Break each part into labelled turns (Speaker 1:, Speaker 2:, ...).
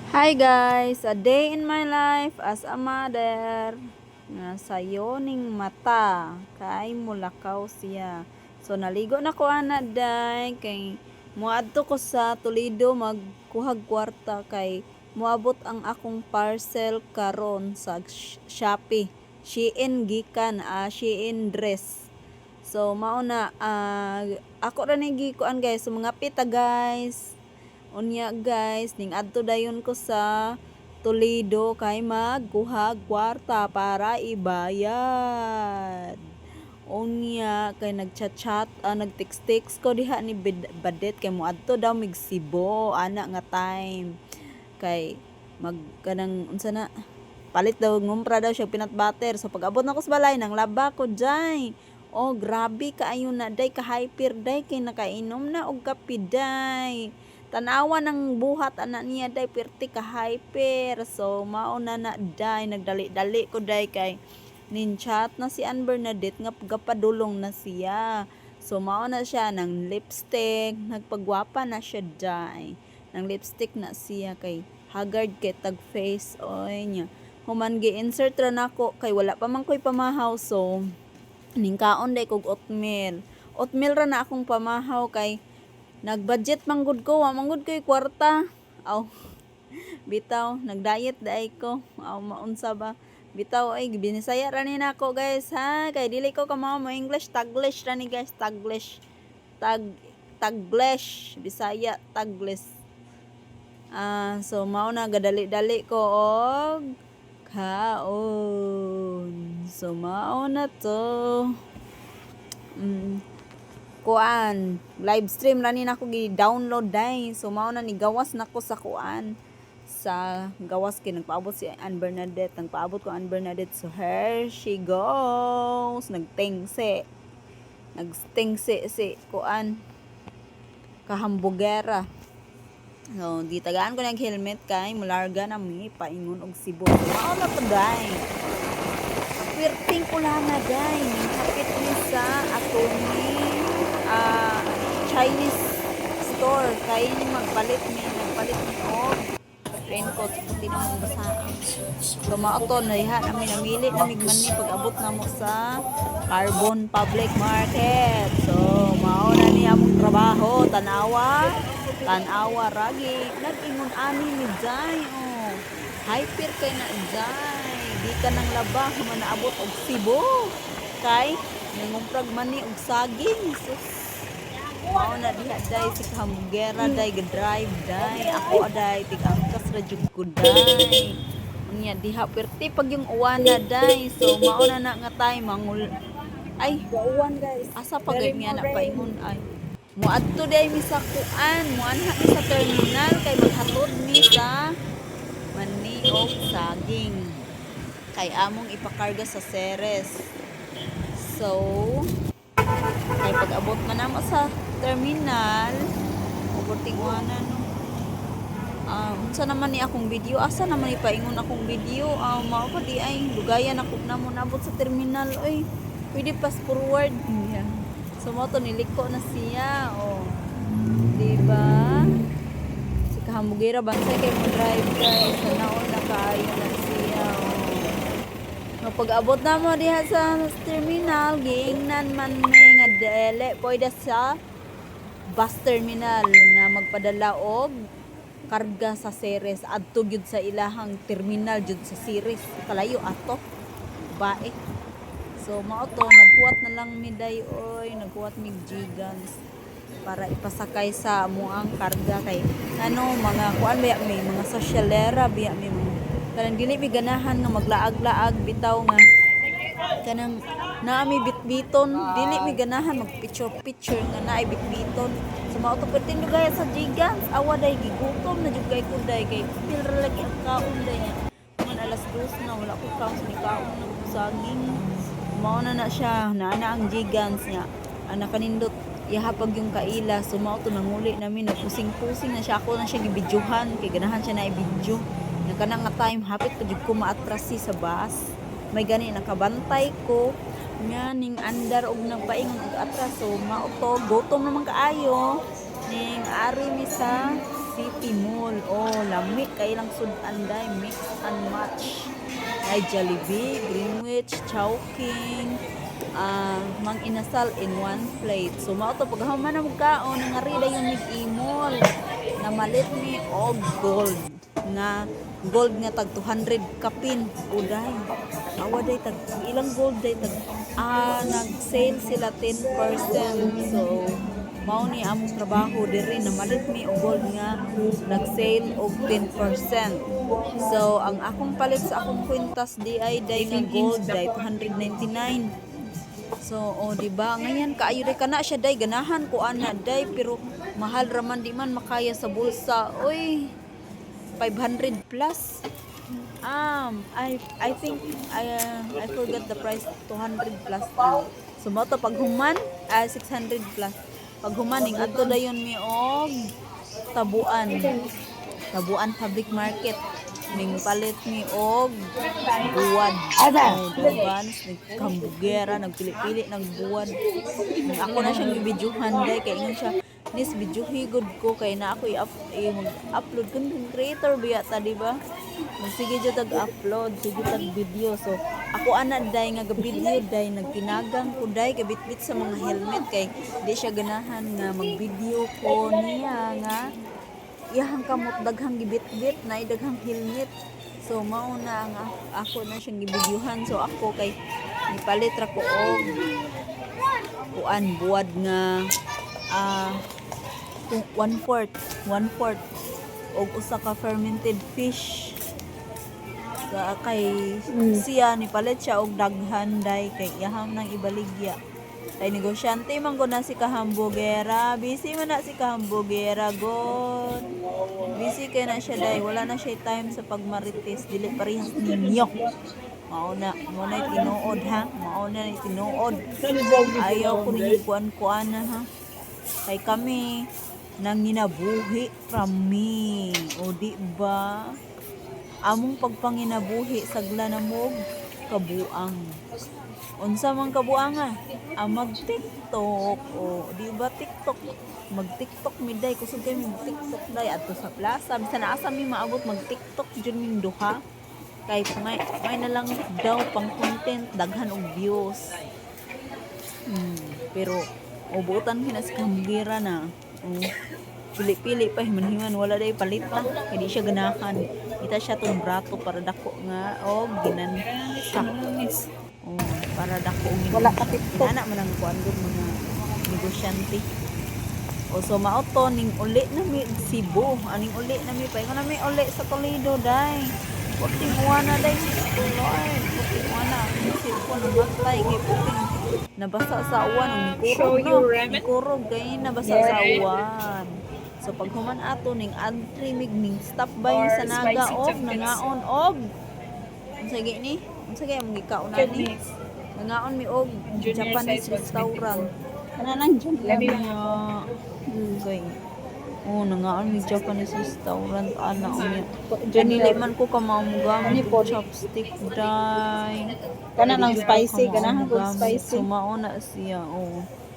Speaker 1: Hi guys, a day in my life as a mother. Nga sayo ning mata kay mulakaw siya. So naligo na ko ana day kay muadto ko sa Toledo magkuhag kwarta kay muabot ang akong parcel karon sa Shopee. Shein gikan, Shein dress. So mao na ako ra ni gikuan guys, so mga pita guys. Unya guys, ning adto dayon ko sa Toledo kay magkuhag kwarta para ibayad. Unya kay nagchat-chat, nagtext-text ko diha ni Badet kay moadto daw mig Cebu ana nga time. Kay kanang unsa na palit daw ngumpra daw siya peanut butter. So pag abot na ko sa balay nang laba ko jay. Oh, grabe kaayo na day ka hyper day kay nakainom na og kape day. Tanawa ng buhat anak niya day perti ka hyper. So mao na day nagdali-dali ko day kay ninchat na si Ann Bernadette nga gapadulong na siya. So mao na siya ng lipstick, nagpagwapa na siya day. Nang lipstick na siya kay haggard kay tag face oy nya. Human gi-insert ra nako kay wala pa man koy pamahaw so ning kaon day kog oatmeal. Oatmeal ra na akong pamahaw kay nag-budget manggod ko, wa manggod ko'y kwarta. Aw, bitaw, nag-diet daay ko. Aw, maunsa ba? Bitaw, ay, binisaya ra ni nako guys, ha? Kay dili ko kamao mo English, Taglish ra ni guys, Taglish. Taglish, Bisaya, Taglish. So, mao na, gadali-dali ko, og kaon. So, mao na to. Kuan live stream ra ni nako gi-download day. So mao na ni gawas nako sa kuan sa gawas kay nagpaabot si Ann Bernadette, nagpaabot ko Ann Bernadette, so here she goes, nagtingse si kuan kahambugera. So di tagaan ko nag helmet kay mularga na mi paingon og Cebu. So mao na to day. Perting ulana day, hapit ni sa atong Chinese store kay nagpalit mi og raincoat puti na mong basaan. So mao to na namili namigman ni pag abot na mo sa Carbon Public Market. So mao na ni among trabaho, tanawa ragi nag-ingon ani ni Jay. Oh, hyper kay na Jay. Di ka nang laba man naabot og Cebu kay nangumprag man ni og saging. Sus, mao na diha day si hamburgera day drive day ako day tig-angkas ra jud ko day. Unya diha perti pag yung uwana day. So mao na nga tay mangul ay uwan guys. Asa pag mi ana paingon ay muadto day mi sa kuan, muanha mi sa terminal kay maghatod mi sa mani og saging. Kay among ipakarga sa Ceres. So kay pag abot man namo sa terminal ubuting-uwanan no. Unsa naman ni akong video? Asa naman ipaingon akong video? Mao pa di ay lugayan ako na mo nabot sa terminal oy. Pwede pass forward niya. So mo to niliko na siya. Oh. Di ba? Si kahambugera bansay kay mo drive guys. Naon na kaayo na siya. Oh. Pag abot na mo diha sa terminal, giingnan man may nga dele pwede sa bus terminal nga magpadala og karga sa Ceres adto gyud sa ilahang terminal jud sa Ceres. Kalayo ato. Bae. So mao to nagkuwat na lang mi day oy, nagkuwat mig gigans para ipasakay sa amuang karga kay mga kuan ba may mga sosyalera biya may mga kanang dili mi ganahan nga maglaag-laag bitaw nga kanang naami bitbiton, dili mi ganahan mag picture nga naay bitbiton. So mao to perting dugay sa gigans awa day gigutom na jud kay kuday kay pil ra lagi ang kaon day niya. Man alas 2 na wala ko kaon ni kaon ng saging. Mao na siya naana ang gigans niya. Ana kanindot ihapag yung kaila. So mao to nanguli namin nagpusing-pusing na siya, ako na siya gibidyohan kay ganahan siya na i-video. Kanang nga time hapit pa jud ko maatrasi sa bus. May gani nakabantay ko nya ning andar og nagpaingon og atras. So mao to gutom naman kaayo ning ari mi sa City Mall. Oh, lami kay lang sudan day, mix and match. Ay Jollibee, Greenwich, Chowking, Mang Inasal in one plate. So mao to paghuman na magkaon nga ri dayon mig imol. Na malit mi og gold nga tag 200 kapin uday. Awa day tag ilang gold day tag nag-sale sila 10%. So mao ni among trabaho diri na malit mi og gold nga nag-sale og 10%. So ang akong palit sa akong kwintas di ay day nga gold day 299. So di ba ngayon kaayo day kana siya day ganahan ko ana day pero mahal raman di man makaya sa bulsa. Oy 500 plus. I think I forgot the price 200 plus. So mo to paghuman 600 plus. Paghuman ning adto dayon mi og Tabuan Public Market. Ning palit mi og buwad. Daban nagkambugera nagpili-pili ng buwad. Ako na siyang gibidyuhan day kay ingon siya nis bidyuhi good ko kay na ako mag-upload content creator biya ta di ba? Sige jud tag-upload, sige tag video. So ako ana day nga video day nagtinagang ko day kabitbit sa mga helmet kay di siya ganahan nga mag-video ko niya nga iyahang kamot daghang gibitbit na daghang helmet. So mao na nga ako na siyang gibidyuhan. So ako kay nipalit ra ko og buwad nga 1/4 og usa ka fermented fish kay siya ni palit siya og daghan day kay iyahang nang ibaligya kay negosyante man gud na si kahambogera busy man na si kahambogera god busy kay na siya day wala na siya time sa pagmarites dili parehas ninyo mao na tinuod ha mao na tinuod ayaw ko ni kuan ha kay kami nang ginabuhi from me o di ba among pagpanginabuhi sagla na mog kabuang unsa man kabuanga mag TikTok o di ba TikTok mag TikTok miday kusog kay mag TikTok day adto sa plaza bisan asa mi maabot mag TikTok jud ming duha kay may na lang daw pang content daghan og views pero ubutan kinas kambira na pili-pili pa himan-himan wala day palit na hindi siya ganahan ita siya tong brato para dako nga ginansak para dako wala ka TikTok ana man ang kuan gud mga negosyante so mao to ning uli na mi Cebu aning uli na mi pa na mi uli sa Toledo day puting uwana day si Lord puting uwana si ko namatay kay puting nabasa sa uwan ng kurog kay nabasa sa uwan. So paghuman ato ning adrimig ning stop by sa naga og nangaon og unsay ni unsay mong gikaon ani nangaon mi og Japanese restaurant kana nang Japanese okay nangaon mi Japanese restaurant ana unya dili man ko kamamugamit po chopstick day kana nang spicy kana ko spicy sumaona siya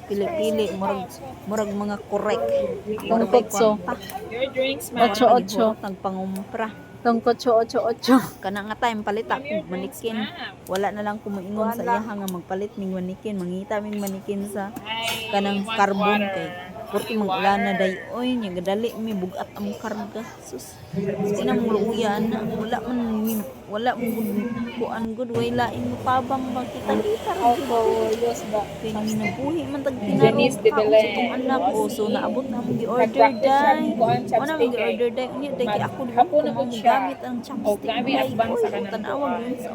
Speaker 1: pili-pili murag mga correct tongkotso your drinks ma 88 nagpangumpra tongkotso 88 kana nga time palita kog manikin wala na lang kumuingon sa iya nga magpalit ming manikin mangita ming manikin sa kanang carbon kay porti mangulan na day oy nya gadali mi bugat ang karga sus sinang luyan na wala mo kuan gud way lain mo pabang makita yes ba kay ginabuhi man tag tinaro ka anak so naabot na mo gi-order day ana mo gi-order day unya day kay ako di mo gamit ang chopstick ay tan-awag yun sa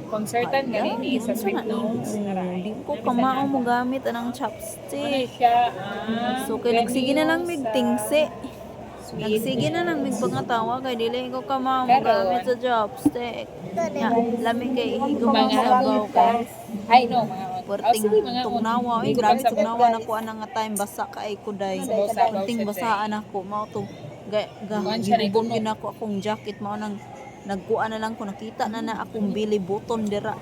Speaker 2: Concertan ganini sa sweet notes.
Speaker 1: Di ko kamao mo gamit anang chopstick. So kay nagsige na lang mig tingsi. Nagsige na lang mig pangatawa kay dili ko kamao mo gamit sa chopstick. Lamig kay ihigo mga sabaw kay.
Speaker 2: I know mga
Speaker 1: perting tugnawa ay grabe tugnawa na ko anang nga time basa kay kuday. Perting basaan ako mao to gihubog yun ako akong jacket mao nang nagkuan na lang ko nakita na akong bili button dira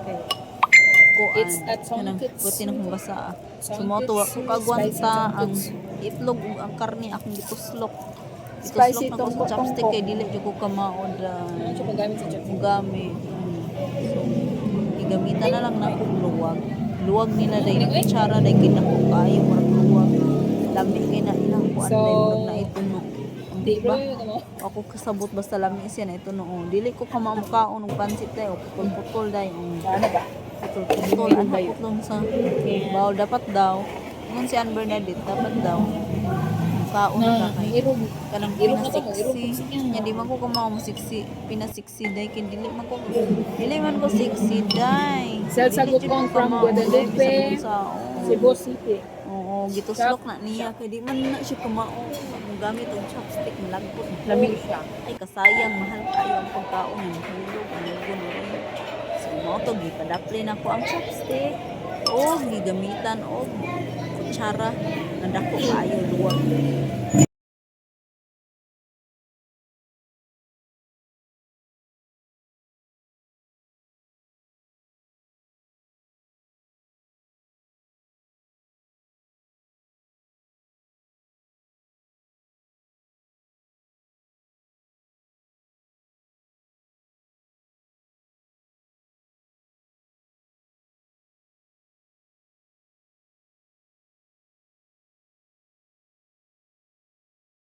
Speaker 1: okay
Speaker 2: it's at
Speaker 1: puti na kong basa sumoto ako kagwanta ang itlog ug ang karne akong gituslok
Speaker 2: Spicy
Speaker 1: Ituslok na ko
Speaker 2: tong
Speaker 1: sa chopstick kay dili jud ko kamaod
Speaker 2: Ano siya paggamit sa chopstick?
Speaker 1: gamit. So, igamitan na lang na akong luwag. Luwag nila dahil na kutsara dahil kinako kayo murag luwag. Lami kay na ilang ko
Speaker 2: So,
Speaker 1: anday murag na ito no.
Speaker 2: Di
Speaker 1: Diba?
Speaker 2: ba mo?
Speaker 1: Ako kasabot basta lami siya na ito noon. Dili ko kamamukhaon og pansit tayo, putol-putol dahil.
Speaker 2: Ano ba?
Speaker 1: Putol-putol ang putlong sa bawal dapat daw. Ngun si Ann Bernadette dapat daw. Kaon ka
Speaker 2: Na,
Speaker 1: kay
Speaker 2: irog.
Speaker 1: kanang
Speaker 2: Irog na to, irog
Speaker 1: pinasiksi.
Speaker 2: ko siya.
Speaker 1: Nya di man ko kumao siksi, pinasiksi dai kin dili man ko siksi dai.
Speaker 2: Sel sagot
Speaker 1: Dili
Speaker 2: kong
Speaker 1: jud ko
Speaker 2: from
Speaker 1: kamao, dai,
Speaker 2: Guadalupe,
Speaker 1: bisag sa-
Speaker 2: Cebu City.
Speaker 1: Oo, gituslok na niya kay di man na siya kumao. Ang gamit og chopstick malagpot.
Speaker 2: Lamig siya.
Speaker 1: Ay kasayang mahal kayo ang pagkaon ng hulog ang lugon rin. So mo to gipadapli na ko ang chopstick o gigamitan og kutsara na dako kayo luwag.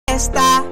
Speaker 3: Está